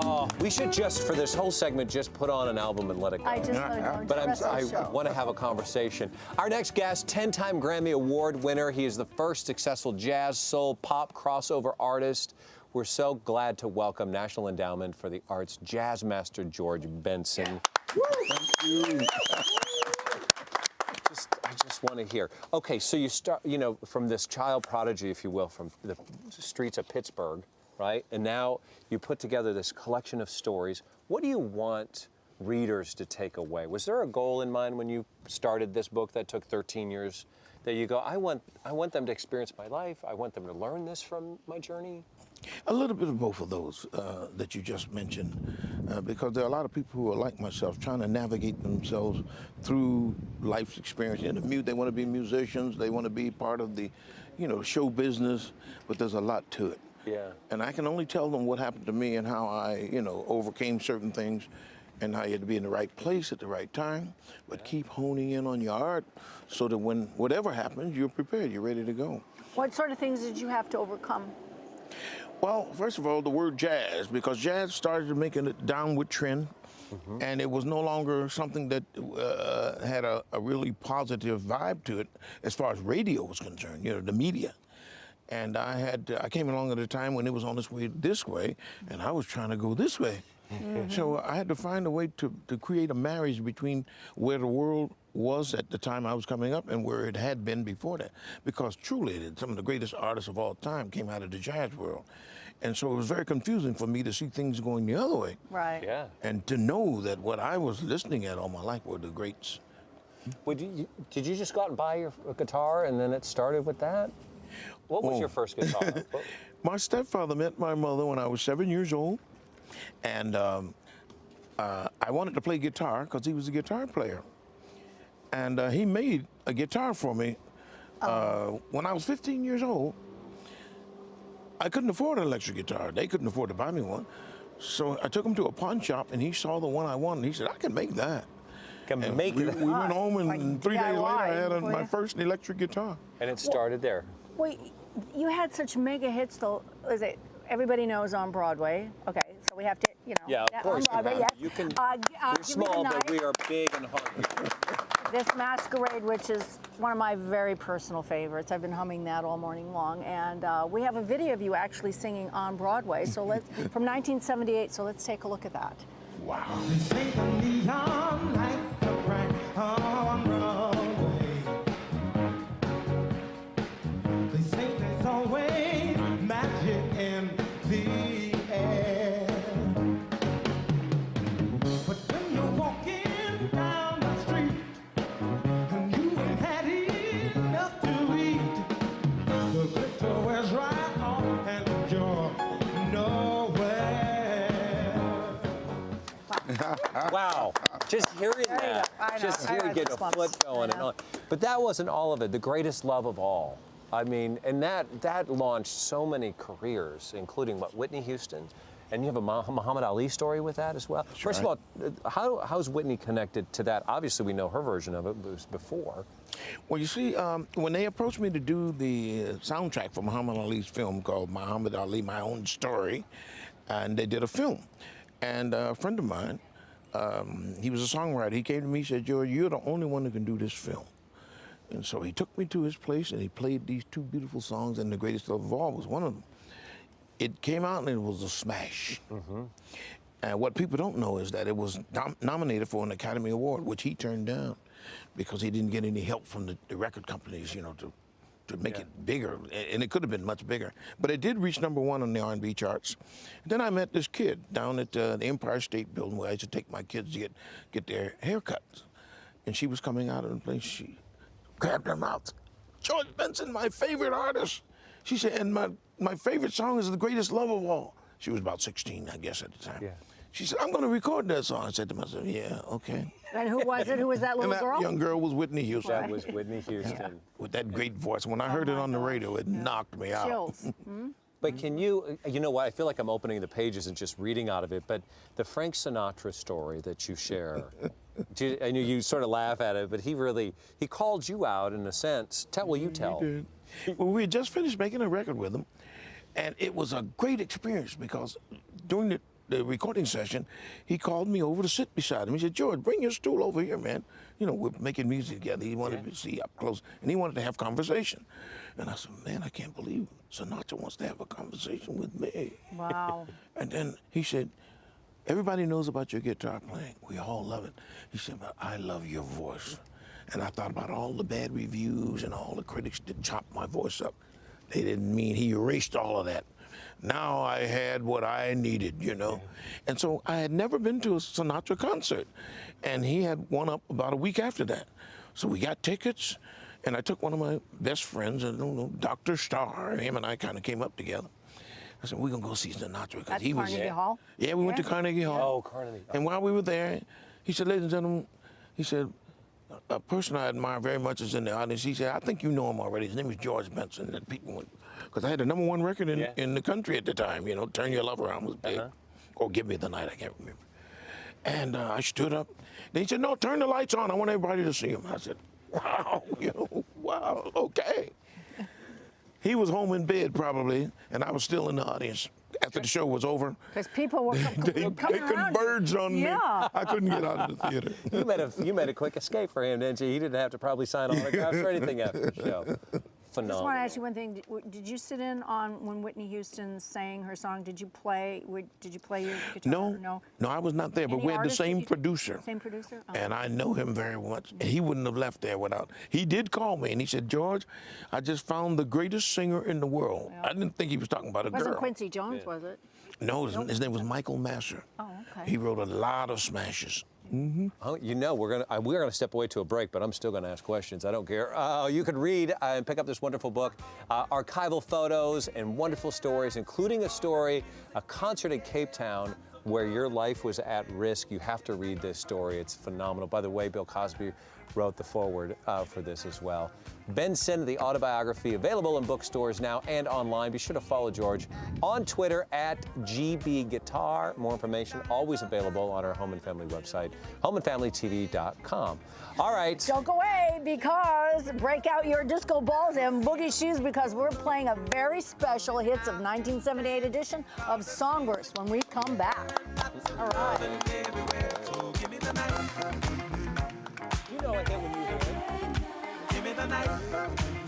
Oh, we should just, for this whole segment, just put on an album and let it go. I just want to go into But the rest of the show. I want to have a conversation. Our next guest, 10-time Grammy Award winner. He is the first successful jazz, soul, pop crossover artist. We're so glad to welcome National Endowment for the Arts Jazz Master George Benson. Thank you. I just want to hear. Okay, so you start, you know, from this child prodigy, if you will, from the streets of Pittsburgh, right? And now you put together this collection of stories. What do you want readers to take away? Was there a goal in mind when you started this book that took 13 years that you go, I want them to experience my life, I want them to learn this from my journey? A little bit of both of those that you just mentioned, because there are a lot of people who are like myself, trying to navigate themselves through life's experience. In the they want to be musicians, they want to be part of the, you know, show business, but there's a lot to it. Yeah. And I can only tell them what happened to me and how I, you know, overcame certain things, and how you had to be in the right place at the right time, but keep honing in on your art so that when whatever happens, you're prepared, you're ready to go. What sort of things did you have to overcome? Well, first of all, the word jazz, because jazz started making a downward trend, and it was no longer something that had a really positive vibe to it as far as radio was concerned, you know, the media. And I came along at a time when it was on its way this way, and I was trying to go this way. So I had to find a way to create a marriage between where the world was at the time I was coming up and where it had been before that. Because truly, some of the greatest artists of all time came out of the jazz world. And so it was very confusing for me to see things going the other way. Right. Yeah. And to know that what I was listening at all my life were the greats. Did you just go out and buy your guitar and then it started with that? What was your first guitar? My stepfather met my mother when I was 7 years old. And I wanted to play guitar because he was a guitar player. And he made a guitar for me when I was 15 years old. I couldn't afford an electric guitar. They couldn't afford to buy me one. So I took him to a pawn shop, and he saw the one I wanted. He said, I can make that. Can make it. We went home, and 3 days later, I had my you? first electric guitar. And it started there. Wait, you had such mega hits, though. Is it everybody knows on Broadway? Okay, so we have to, you know. Yeah, of course. On Broadway, yes. You can. We're We're small, but we are big and hungry. This Masquerade, which is one of my very personal favorites. I've been humming that all morning long, and we have a video of you actually singing on Broadway. So let's from 1978. So let's take a look at that. Wow. Wow, just hearing that, I know. just I hearing got getting a goosebumps. foot going I and know. on. But that wasn't all of it. The greatest love of all. I mean, and that launched so many careers, including what, Whitney Houston, and you have a Muhammad Ali story with that as well. First of all, how's Whitney connected to that? Obviously, we know her version of it, but it was before. Well, you see, when they approached me to do the soundtrack for Muhammad Ali's film called Muhammad Ali, My Own Story, and they did a film. And a friend of mine, he was a songwriter, he came to me and said, George, you're the only one who can do this film. And so he took me to his place and he played these two beautiful songs, and The Greatest Love of All was one of them. It came out and it was a smash. And what people don't know is that it was nominated for an Academy Award, which he turned down because he didn't get any help from the record companies, you know, to make it bigger. And it could have been much bigger. But it did reach #1 on the R&B charts. And then I met this kid down at the Empire State Building where I used to take my kids to get their haircuts. And she was coming out of the place. She grabbed her mouth. George Benson, my favorite artist. She said, and my favorite song is The Greatest Love of All. She was about 16, I guess, at the time. Yeah. She said, I'm going to record that song. I said to myself, yeah, okay. And who was it? Who was that little And that girl? young girl was Whitney Houston. That was Whitney Houston. With that great voice. When I heard it on the radio, it knocked me out. Chills. But can you know what, I feel like I'm opening the pages and just reading out of it, but the Frank Sinatra story that you share, I know you sort of laugh at it, but he called you out in a sense. Will you tell? He did. Well, we had just finished making a record with him, and it was a great experience because during the recording session, he called me over to sit beside him. He said, George, bring your stool over here, man. You know, we're making music together. He wanted to see up close, and he wanted to have conversation. And I said, man, I can't believe Sinatra wants to have a conversation with me. Wow. And then he said, everybody knows about your guitar playing. We all love it. He said, but I love your voice. And I thought about all the bad reviews and all the critics that chopped my voice up. They didn't mean he erased all of that. Now I had what I needed, you know. And so I had never been to a Sinatra concert. And he had one up about a week after that. So we got tickets, and I took one of my best friends, Dr. Starr. Him and I kind of came up together. I said, we're going to go see Sinatra. At Carnegie Hall? Yeah, we went to Carnegie Hall. Oh, Carnegie. And while we were there, he said, ladies and gentlemen, he said, a person I admire very much is in the audience. He said, I think you know him already. His name is George Benson. And people went, because I had the #1 record in the country at the time, you know, Turn Your Love Around was big. Or Give Me the Night, I can't remember. And I stood up. Then he said, no, turn the lights on. I want everybody to see him. I said, wow, you know, wow, okay. He was home in bed probably, and I was still in the audience after the show was over. Because people were They coming around converged on me. Yeah. I couldn't get out of the theater. You made a quick escape for him, didn't you? He didn't have to probably sign autographs or anything after the show. I just Phenomenal. want to ask you one thing. Did you sit in on when Whitney Houston sang her song? Did you play your guitar? No, I was not there, but Any we had the artist that same you- producer. Same producer? Oh. And I know him very much. And he wouldn't have left there without. He did call me and he said, George, I just found the greatest singer in the world. Yeah. I didn't think he was talking about a It wasn't girl. Quincy Jones, was it? No, his name was Michael Masser. Oh, okay. He wrote a lot of smashes. Oh, you know, we're gonna step away to a break, but I'm still gonna ask questions. I don't care. You can read and pick up this wonderful book, archival photos and wonderful stories, including a concert in Cape Town where your life was at risk. You have to read this story. It's phenomenal. By the way, Bill Cosby wrote the foreword for this as well. Benson, the autobiography, available in bookstores now and online. Be sure to follow George on Twitter at GBGuitar. More information always available on our Home and Family website, homeandfamilytv.com. All right. Don't go away, because break out your disco balls and boogie shoes, because we're playing a very special hits of 1978 edition of Songburst when we come back. All right. You know I hit when you hear it. Give me the night.